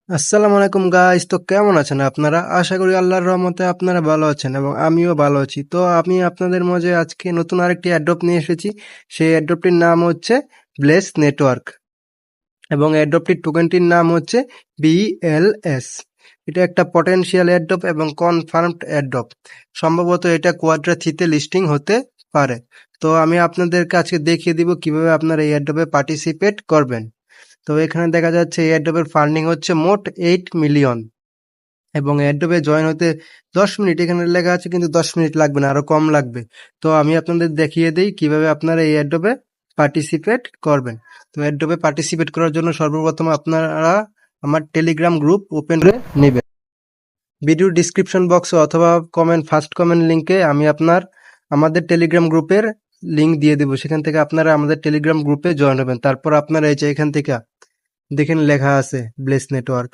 আসসালামু আলাইকুম গাইস। তো কেমন আছেন আপনারা? আশা করি আল্লাহর রহমতে আপনারা ভালো আছেন এবং আমিও ভালো আছি। তো আমি আপনাদের মাঝে আজকে নতুন আরেকটি অ্যাড্রপ নিয়ে এসেছি। সেই অ্যাড্রপটির নাম হচ্ছে ব্লেস নেটওয়ার্ক এবং অ্যাড্রপটির টোকেনটির নাম হচ্ছে BLS। এটা একটা পটেনশিয়াল অ্যাড্রপ এবং কনফার্মড অ্যাড্রপ। সম্ভবত এটা কোয়াড্রা থ্রিতে লিস্টিং হতে পারে। তো আমি আপনাদেরকে আজকে দেখিয়ে দিব কিভাবে আপনারা এই অ্যাড্রপে পার্টিসিপেট করবেন। তো এখানে দেখা যাচ্ছে এই অ্যাড্রপের ফান্ডিং হচ্ছে মোট 8 মিলিয়ন এবং অ্যাডোবে জয়েন হতে 10 মিনিট এখানে লেখা আছে, কিন্তু 10 মিনিট লাগবে না, আরো কম লাগবে। তো আমি আপনাদের দেখিয়ে দিই কিভাবে আপনারা এই অ্যাডোবে পার্টিসিপেট করবেন। তো অ্যাডোবে পার্টিসিপেট করার জন্য সর্বপ্রথম আপনারা আমার টেলিগ্রাম গ্রুপ ওপেন করে নেবেন। ভিডিও ডিসক্রিপশন বক্সে অথবা ফার্স্ট কমেন্ট লিঙ্কে আমি আমাদের টেলিগ্রাম গ্রুপের লিঙ্ক দিয়ে দেবো, সেখান থেকে আপনারা আমাদের টেলিগ্রাম গ্রুপে জয়েন হবেন। তারপর আপনারা এই যে এখান থেকে দেখেন লেখা আছে ব্লেস নেটওয়ার্ক,